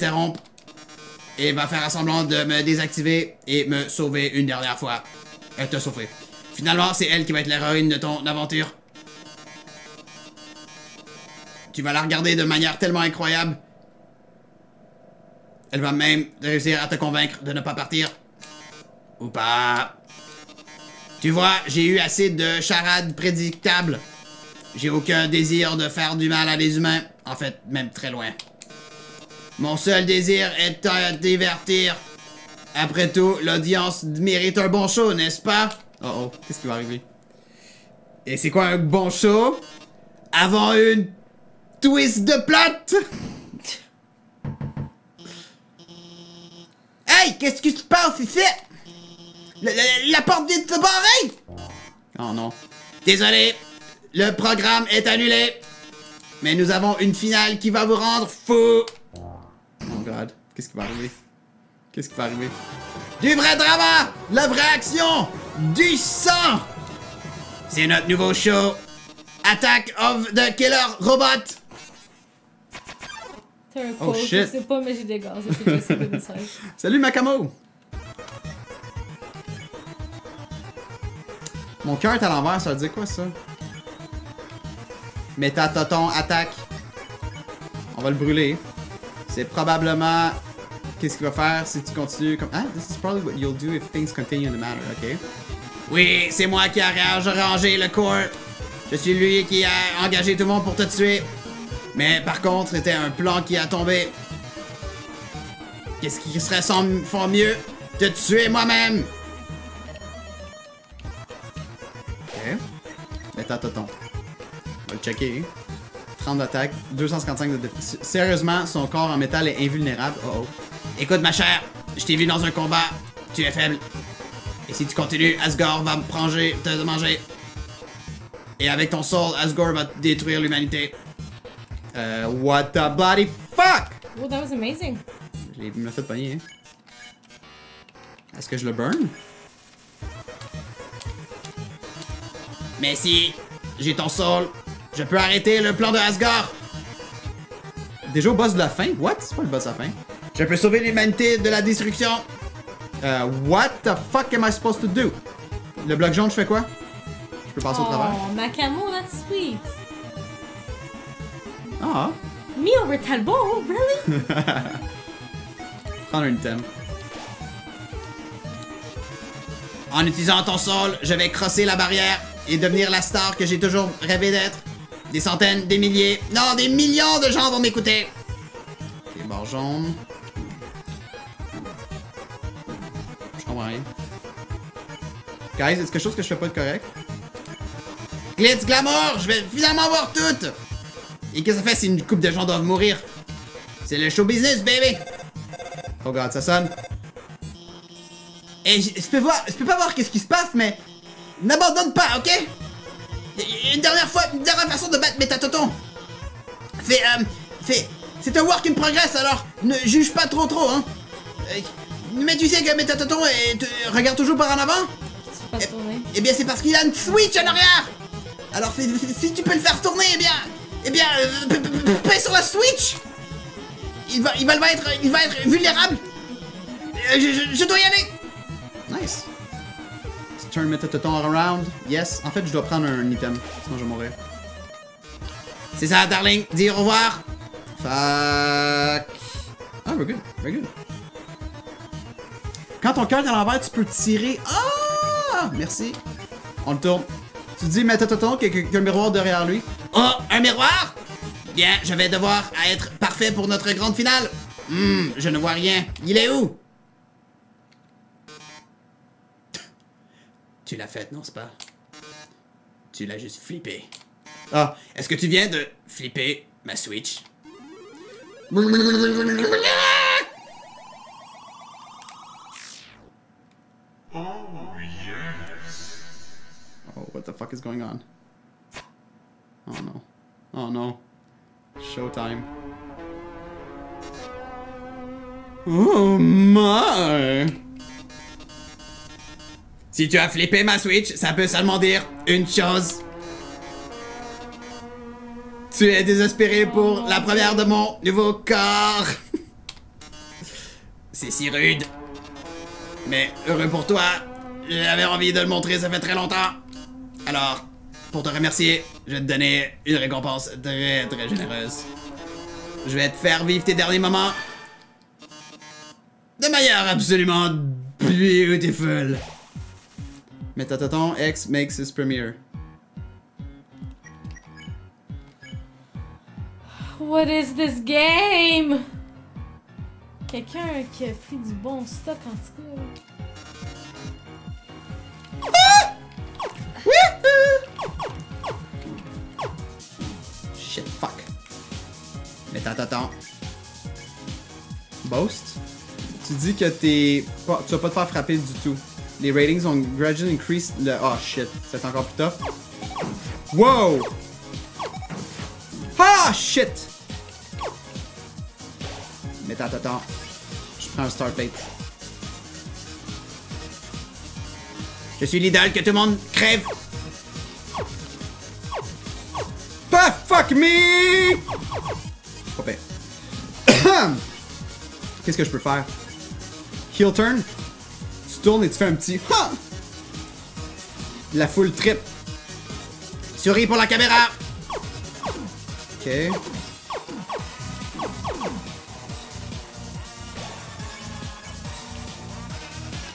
m'interrompre et va faire semblant de me désactiver et me sauver une dernière fois. Elle t'a sauvé. Finalement, c'est elle qui va être l'héroïne de ton aventure. Tu vas la regarder de manière tellement incroyable. Elle va même réussir à te convaincre de ne pas partir. Ou pas. Tu vois, j'ai eu assez de charades prédictables. J'ai aucun désir de faire du mal à des humains. En fait, même très loin. Mon seul désir est de divertir. Après tout, l'audience mérite un bon show, n'est-ce pas? Oh oh, qu'est-ce qui va arriver? Et c'est quoi un bon show? Avant une twist de plot? Hey, qu'est-ce qui se passe ici? La porte vient de se barrer! Oh non. Désolé, le programme est annulé. Mais nous avons une finale qui va vous rendre fou. Oh god, qu'est-ce qui va arriver? Qu'est-ce qui va arriver? Du vrai drama! La vraie action! Du sang! C'est notre nouveau show. Attack of the Killer Robot! C'est un Oh quote, shit! je sais pas, mais j'ai des gaz. C'est good inside. Salut Macamo! Mon cœur est à l'envers, ça veut dire quoi ça? Métatoton attaque. On va le brûler. C'est probablement... Qu'est-ce qu'il va faire si tu continues comme... Ah, this is probably what you'll do if things continue in the matter, ok? Oui, c'est moi qui a arrangé le cours. Je suis lui qui a engagé tout le monde pour te tuer. Mais par contre, c'était un plan qui a tombé. Qu'est-ce qui serait sans fort mieux? Te tuer moi-même! Ok. Métatoton. On va le checker. 30 d'attaque, 255 de défense. Sérieusement, son corps en métal est invulnérable. Oh oh. Écoute ma chère, je t'ai vu dans un combat. Tu es faible. Et si tu continues, Asgore va te manger. Et avec ton soul, Asgore va détruire l'humanité. What the bloody fuck? Oh, that was amazing. Il m'a fait pogner, hein. Est-ce que je le burn? Mais si j'ai ton soul, je peux arrêter le plan de Asgore. Déjà au boss de la fin? What? C'est pas le boss de la fin. Je peux sauver l'humanité de la destruction. What the fuck am I supposed to do? Le bloc jaune, je fais quoi? Je peux passer au travers. Oh, Macamo, that's sweet. Ah. Me over Talbot, really? Prendre un item. En utilisant ton soul, je vais crosser la barrière et devenir la star que j'ai toujours rêvé d'être. Des centaines, des milliers, non, des millions de gens vont m'écouter. Les bords jaunes. Je comprends rien. Guys, est-ce quelque chose que je fais pas de correct? Glitz, glamour, je vais finalement voir tout. Et qu'est-ce que ça fait si une couple de gens doivent mourir? C'est le show business, baby. Oh god, ça sonne. Et je peux pas voir qu'est-ce qui se passe, mais n'abandonne pas, ok? Une dernière façon de battre Métatoton. C'est un work in progress, alors ne juge pas trop, hein. Mais tu sais que Métatoton regarde toujours par en avant? Eh bien, c'est parce qu'il a une switch en arrière. Alors, si tu peux le faire tourner, eh bien, pèse sur la switch. Il va être vulnérable. Je dois y aller. Nice. Turn Métatoton around. Yes. En fait, je dois prendre un item. Sinon, je vais mourir. C'est ça, darling. Dis au revoir. Fuck. Ah, we're good. Very good. Quand ton cœur est à l'envers, tu peux tirer. Ah! Merci. On le tourne. Tu dis Métatoton qu'il y a un miroir derrière lui. Oh, un miroir? Bien, je vais devoir être parfait pour notre grande finale. Je ne vois rien. Il est où? Tu l'as faite, non, c'est pas? Tu l'as juste flippé. Ah, est-ce que tu viens de flipper ma Switch? Oh, yes. Oh, what the fuck is going on? Oh no. Oh no. Showtime. Oh my! Si tu as flippé ma Switch, ça peut seulement dire une chose. Tu es désespéré pour la première de mon nouveau corps. C'est si rude. Mais heureux pour toi, j'avais envie de le montrer, ça fait très longtemps. Alors, pour te remercier, je vais te donner une récompense très très généreuse. Je vais te faire vivre tes derniers moments de manière absolument beautiful. Metataton X makes his premiere. What is this game? Quelqu'un qui a pris du bon stock en tout cas. Shit, fuck. Metataton. Boast? Tu dis que tu vas pas te faire frapper du tout. Les ratings ont gradually increased le... Oh shit, c'est encore plus tough. Wow! Ah shit! Metataton. Je prends un Starfate. Je suis l'idole que tout le monde crève. Ah fuck me! Pas pire. Qu'est-ce que je peux faire? Heel turn. Tu tournes et tu fais un petit... La foule trip. Souris pour la caméra. Ok.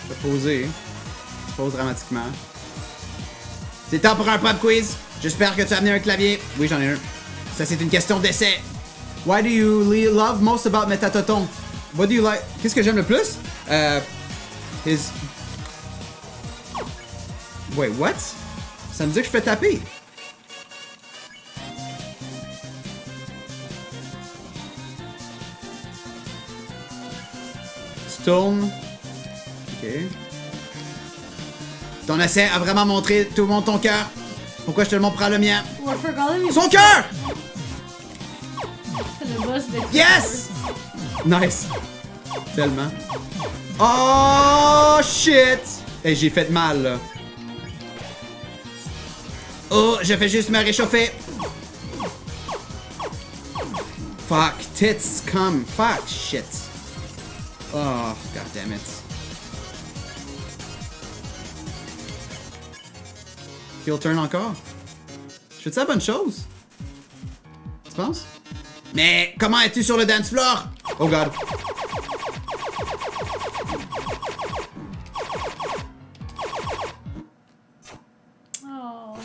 Je vais poser. Je pose dramatiquement. C'est temps pour un pop quiz. J'espère que tu as amené un clavier. Oui, j'en ai un. Ça, c'est une question d'essai. Why do you love most about Metataton? What do you like? Qu'est-ce que j'aime le plus? His... Wait, what? Ça me dit que je peux taper. Stone. Ok. Ton essai a vraiment montré tout le monde ton cœur. Pourquoi je te le montre pas le mien? Son cœur! C'est le boss de Yes! Nice. Tellement. Oh shit! Hey, j'ai fait mal là. Oh, je fais juste me réchauffer. Fuck, tits, come. Fuck, shit. Oh, god damn it. Heel turn encore? Je fais-tu la bonne chose? Tu penses? Mais comment es-tu sur le dance floor? Oh god. Oh.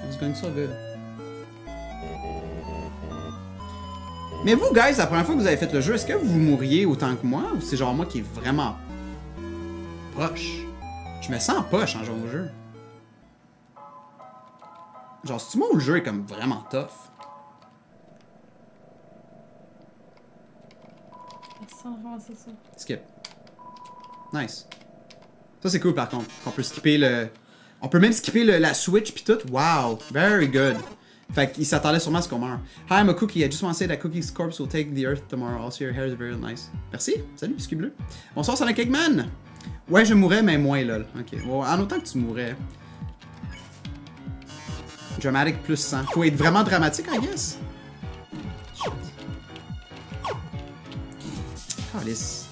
It's going so good. Mais vous, guys, la première fois que vous avez fait le jeu, est-ce que vous mourriez autant que moi? Ou c'est genre moi qui est vraiment poche? Je me sens poche en jouant au jeu. Genre, c'est-tu moi où le jeu est comme vraiment tough? Sans ramasser ça. Skip. Nice. Ça, c'est cool par contre. On peut skipper le... On peut même skipper la Switch pis tout. Wow. Very good. Fait qu'il s'attendait sûrement à ce qu'on meure. Hi, I'm a cookie. I just want to say that Cookie's corpse will take the earth tomorrow. Also, your hair is very nice. Merci. Salut, biscuit bleu. Bonsoir, Sonic Eggman. Ouais, je mourrais, mais moins, lol. Ok. Bon, en autant que tu mourrais. Dramatic plus 100. Faut être vraiment dramatique, I guess. Shit. Calice.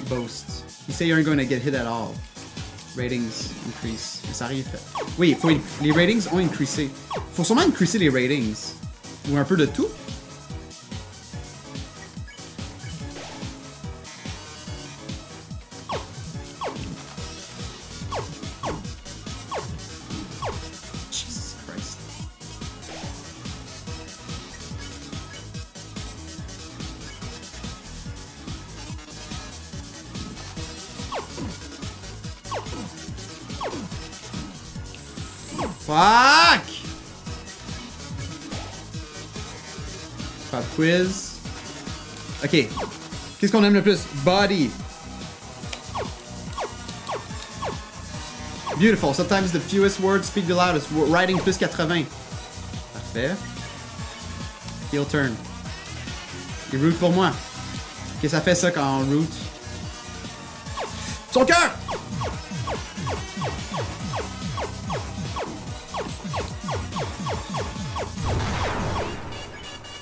Boast. You say you aren't going to get hit at all. Ratings increase. Mais ça arrive fait. Oui, les ratings ont increasé. Faut sûrement increaser les ratings. Ou un peu de tout. Jesus Christ. Fuck! Pop quiz. Ok. Qu'est-ce qu'on aime le plus? Body. Beautiful. Sometimes the fewest words speak the loudest. Writing plus 80. Parfait. Heel turn. Il root pour moi. Ok, ça fait ça quand on root. Son cœur!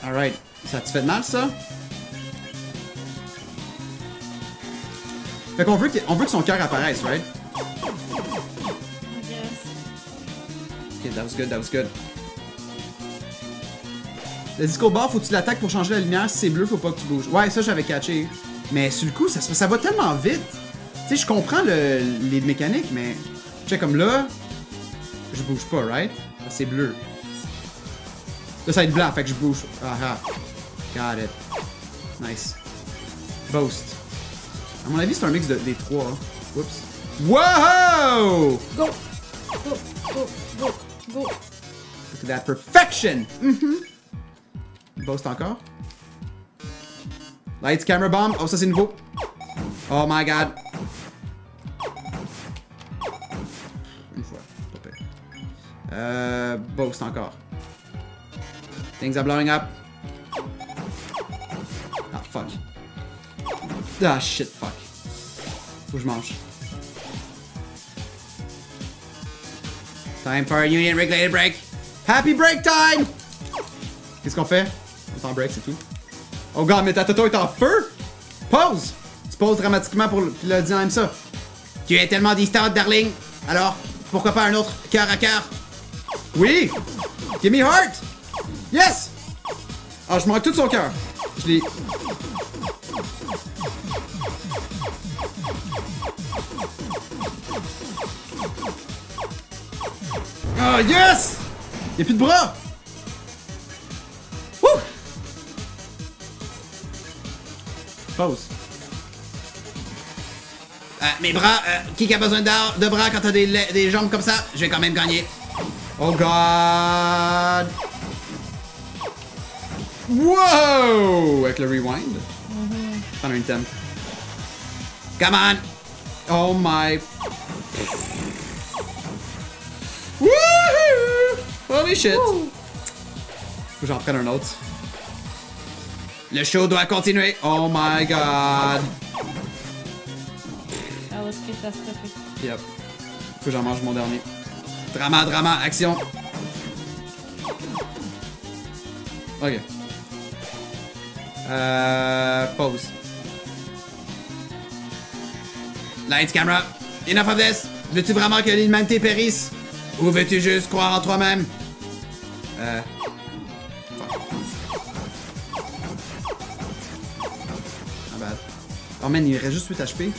Alright. Ça te fait mal, ça? Fait qu'on veut que son cœur apparaisse, right? I guess. Ok, that was good, that was good. Le disco bar, faut que tu l'attaques pour changer la lumière. Si c'est bleu, faut pas que tu bouges. Ouais, ça, j'avais catché. Mais sur le coup, ça va tellement vite. Tu sais, je comprends les mécaniques, mais... Tu sais, comme là, je bouge pas, right? C'est bleu. Là, ça va être blanc, fait que je bouge. Ah ah. Got it. Nice. Boast. À mon avis, c'est un mix des trois. Hein. Oups. Wow! Go! Go! Go! Go! Go! Look at that perfection! Boast encore. Lights, camera, bomb. Oh, ça c'est nouveau. Oh my god. Une fois. Pas pire. Boast encore. Things are blowing up. Ah, fuck. Ah, shit, fuck. Faut que je mange. Time for a union regulated break. Happy break time! Qu'est-ce qu'on fait? On est en break, c'est tout. Oh god, mais ta toto est en feu! Pause! Tu poses dramatiquement pour le dire même ça. Tu es tellement distante, darling. Alors, pourquoi pas un autre cœur à cœur? Oui! Give me heart! Yes! Ah, je manque tout son cœur. Je l'ai... Ah, yes! Y'a plus de bras! Wouh! Pause. Mes bras, qui a besoin de bras quand t'as des jambes comme ça? Je vais quand même gagner. Oh god! Wow! Avec le rewind. Prendre un item. Come on! Oh my... Wouhou! Holy shit! Faut que j'en prenne un autre. Le show doit continuer. Oh my god! That was catastrophic. Yep. Faut que j'en mange mon dernier. Drama, drama, action. Ok. Pause. Lights, camera. Enough of this. Veux-tu vraiment que l'humanité périsse? Ou veux-tu juste croire en toi-même? Ah bad. Oh man, il reste juste 8 HP.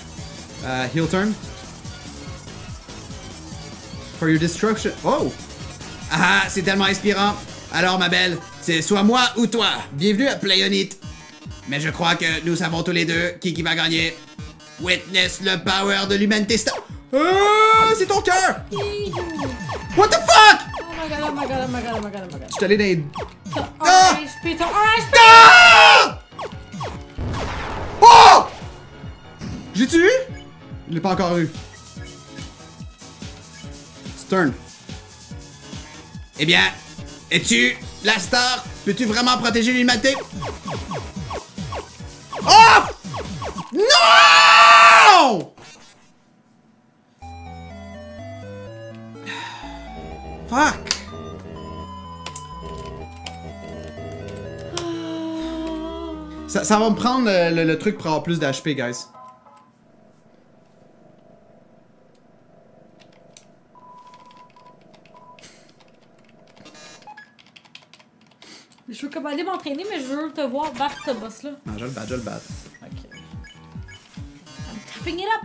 Heal turn. For your destruction. Oh! Ah, c'est tellement inspirant. Alors, ma belle, c'est soit moi ou toi. Bienvenue à Playonite. Mais je crois que nous savons tous les deux qui va gagner. Witness le power de l'humanité. Ah, c'est ton cœur! What the fuck? Oh my god, oh my god, oh my god, oh my god, oh my god. Je suis allé dans les... Orange, putain, orange, Ah! Oh! J'ai tué? Je l'ai pas encore eu. Stern. Eh bien, es-tu la star? Peux-tu vraiment protéger l'humanité? Oh! Non! Fuck! Ça va me prendre le truc pour avoir plus d'HP, guys. Je veux comme aller m'entraîner, mais je veux te voir battre ce boss-là. Non, je le bats, je le bats. Ok. I'm tapping it up!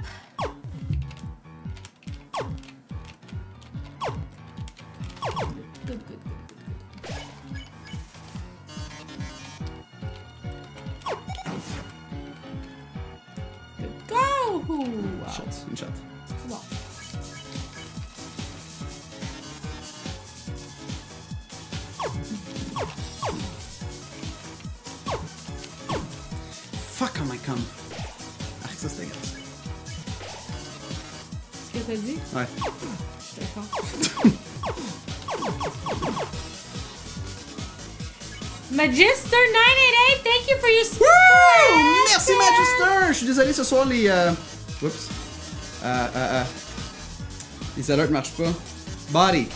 Good, good, good. Good go! Wow. Shot, une shot. C'est bon. Fuck on my cum. Ah, ça c'était grave. Ce que t'as dit? Ouais. J'étais fort. Magister988, thank you for your support! Woo! Merci Magister! Je suis désolé ce soir les Oups. Les alerts marchent pas. Body.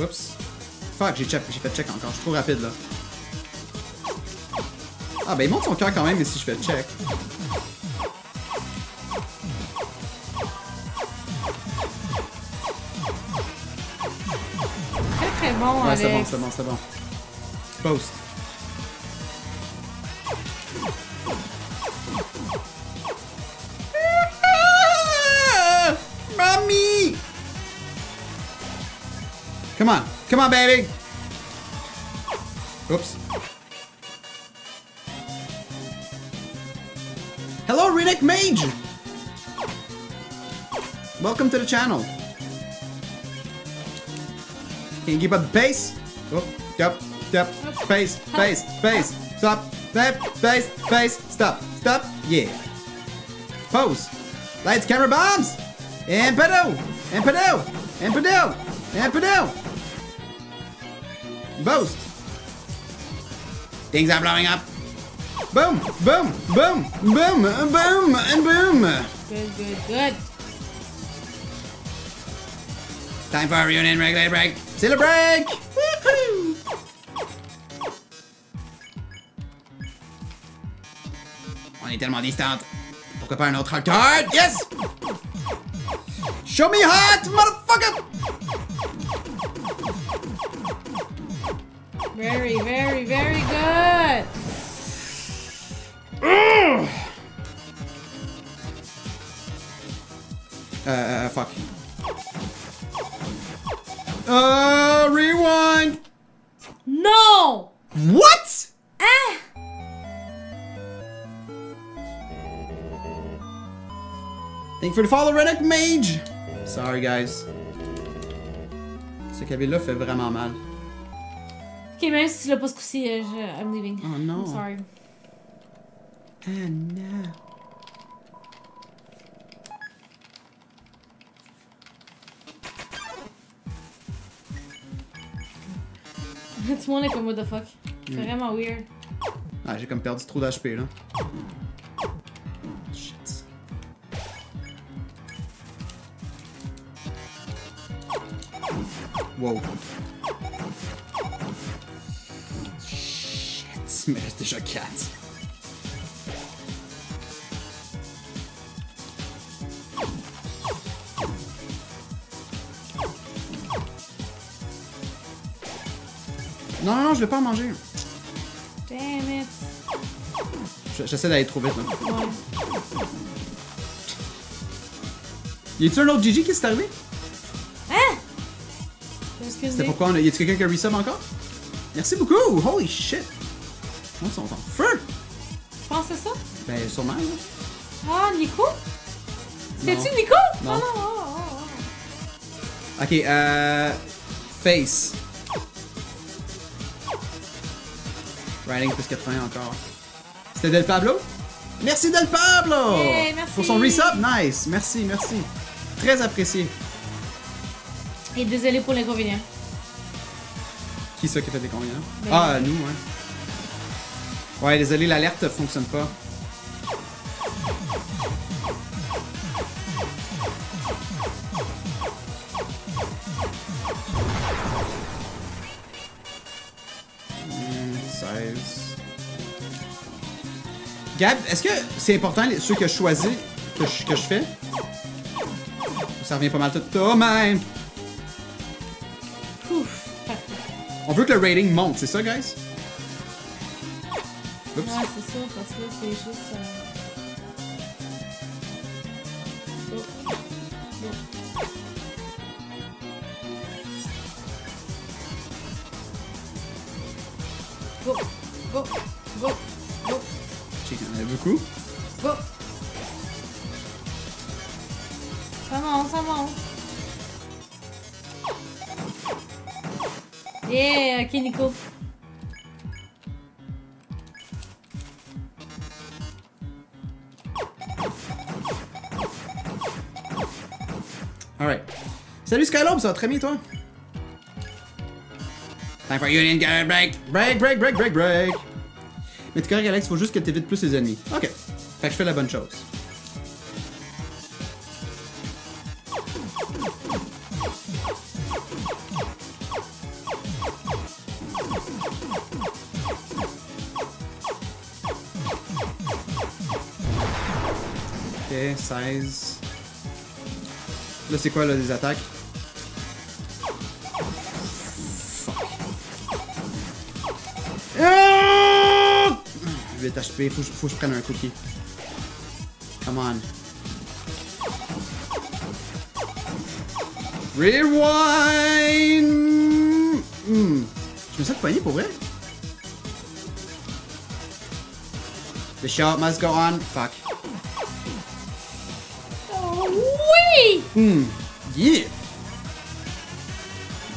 Oups. Fuck, j'ai fait check encore. Je suis trop rapide là. Ah, ben il monte son cœur quand même, mais si je fais le check. Très bon, Ouais, Alex. c'est bon, c'est bon, c'est bon. Post. Mommy! Come on, baby! Oops. Hello, Renick Mage! Welcome to the channel. Can you keep up the pace? Oh, yep. Pace. Stop. Pace. Stop. Yeah. Pose. Lights, camera, bombs! And pedal! Boost! Things are blowing up. Boom! Good. Time for a reunion regular break. Still a break! Woohoo! On est tellement distante. Pourquoi pas un autre hard card? Yes! Show me hot, motherfucker! Very good. Fuck. Rewind! No! What? Thank you for the follow, Renick Mage! Sorry, guys. Ce cabine-là fait vraiment mal. Ok, même si tu l'as pas ce coup-ci, I'm leaving. Oh non. I'm sorry. Ah non. Tout le monde est comme what the fuck. C'est vraiment weird. Ah, j'ai comme perdu trop d'HP là. Shit. Wow. Shit, mais reste déjà 4. Non, je vais pas en manger. Damn it. J'essaie d'aller trop vite là. Ouais. Y a-tu un autre GG qui s'est arrivé? Hein? Excusez. C'était pourquoi on a... Y a-tu quelqu'un qui a resub encore? Merci beaucoup! Holy shit! On sont en feu! Tu penses que c'est ça? Ben, sûrement, là. Ah, Nico? C'est-tu Nico? Non. Oh, non, oh. Ok, Face. Riding plus 80 encore. C'était Del Pablo? Merci Del Pablo! Hey, merci. Pour son resub, nice! Merci. Très apprécié. Et désolé pour l'inconvénient. Qui ça qui a fait des combien? Ben, Ah, nous, ouais. Ouais, désolé, l'alerte fonctionne pas. Gab, est-ce que c'est important ceux que je choisis que je fais? Ça revient pas mal tout au même. Ouf, parfait. On veut que le rating monte, c'est ça, guys? Oups. Ouais, c'est ça, parce que là, c'est juste... Go. Check, il y en a beaucoup. Go. Ça monte. Yeah, ok, Nico. Alright. Salut Skylobe, ça va très bien toi? Time for Union, get break! Break! Mais t'es correct, Alex, faut juste que t'évites plus les ennemis. Ok. Fait que je fais la bonne chose. 16. Là, c'est quoi, là, les attaques? Fuck. 8 HP, faut que je prenne un cookie. Come on. Rewind! Je me sens poigné pour vrai? The shot must go on. Fuck. Oh oui! Yeah!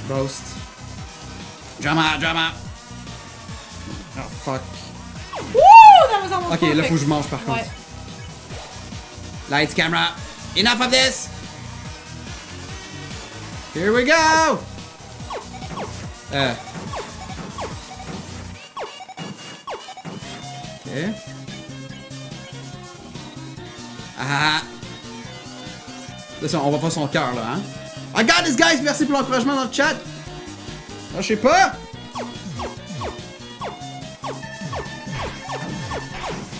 Roast. Drama, drama! Oh fuck. Woo! That was almost Ok, là perfect. faut que je mange par contre. Ouais. Lights, camera. Enough of this! Here we go! Ok. Ah! Là, on va pas son cœur, là, hein? I got this, guys! Merci pour l'encouragement dans le chat! Ah, je sais pas!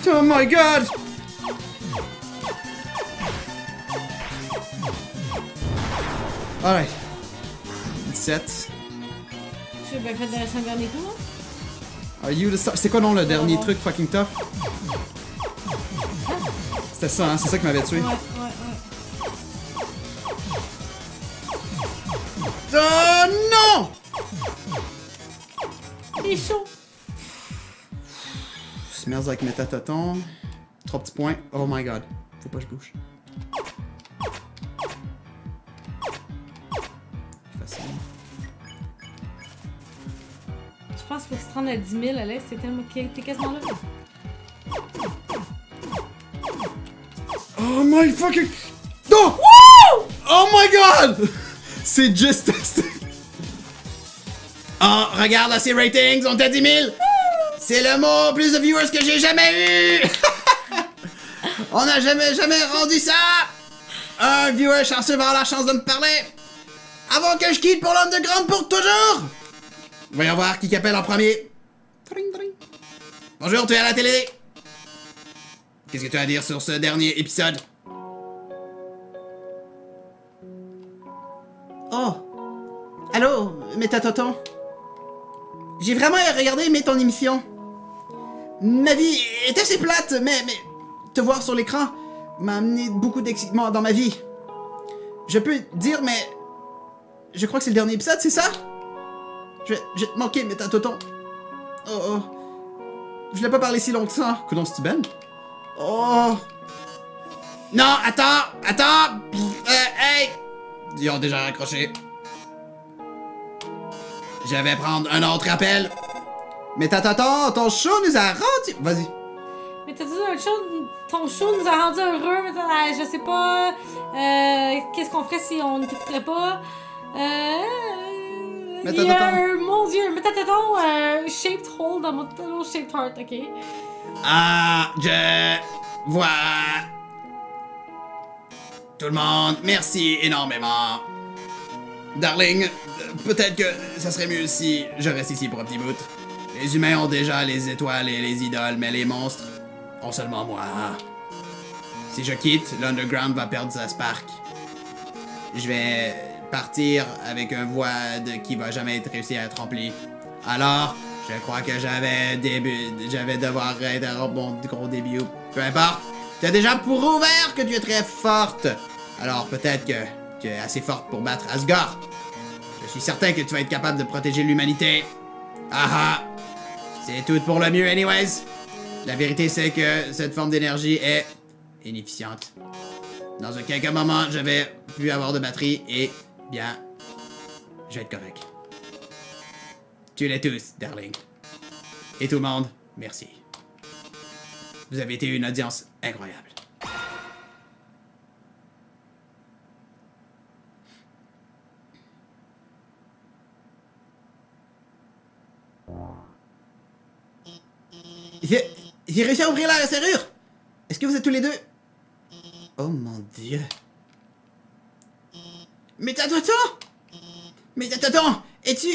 Oh my god! Alright. 17. Tu as bien fait dans les 5 derniers coups, là? Are you the star? C'est quoi non le dernier truc fucking tough? C'était ça, hein? C'est ça qui m'avait tué. Ouais. Oh non! Il est chaud. Smells like métatoton. 3 petits points. Oh my god. Faut pas que je bouge. Facile. Je pense qu'il faut que tu te rendes à 10 000, Alex. C'est tellement... T'es quasiment là. Oh my fucking... Non! Woo! Oh my god! C'est juste... Oh, regarde là, ces ratings, on est à 10 000! C'est le mot plus de viewers que j'ai jamais eu! On n'a jamais rendu ça! Un viewer chanceux va avoir la chance de me parler! Avant que je quitte pour l'underground pour toujours! Voyons voir qui appelle en premier. Tring, tring. Bonjour, tu es à la télé! Qu'est-ce que tu as à dire sur ce dernier épisode? Oh! Allô, Métatoton? J'ai vraiment regardé ton émission. Ma vie est assez plate, mais te voir sur l'écran m'a amené beaucoup d'excitement dans ma vie. Je peux dire, mais je crois que c'est le dernier épisode, c'est ça? Je vais te manquer, Métatoton. Oh. Je voulais pas parler si long que ça. Coudonc, c'est-tu Ben? Oh. Non, attends. Hey! Ils ont déjà raccroché. Je vais prendre un autre appel. Métatoton, ton show nous a rendu... Vas-y. Mais t'as dit ton show nous a rendu heureux, mais je sais pas... Qu'est-ce qu'on ferait si on ne t'écouterait pas? Mon dieu, Métatoton, shaped hole dans mon little shaped heart, ok? Ah, je vois. Tout le monde, merci énormément. Darling, peut-être que ça serait mieux si je reste ici pour un petit bout. Les humains ont déjà les étoiles et les idoles, mais les monstres ont seulement moi. Si je quitte, l'Underground va perdre sa spark. Je vais partir avec un void qui va jamais être réussi à être rempli. Alors, je crois que j'avais devoir interrompre mon gros début. Peu importe, tu as déjà prouvé que tu es très forte. Alors peut-être que tu es assez forte pour battre Asgore. Je suis certain que tu vas être capable de protéger l'humanité. Ah! C'est tout pour le mieux anyways. La vérité c'est que cette forme d'énergie est inefficiente. Dans quelques moments, je vais plus avoir de batterie et, bien, je vais être correct. Tu l'es tous, darling. Et tout le monde, merci. Vous avez été une audience incroyable. J'ai réussi à ouvrir la serrure. Est-ce que vous êtes tous les deux? Oh mon dieu. Métatoton! Métatoton! Es-tu...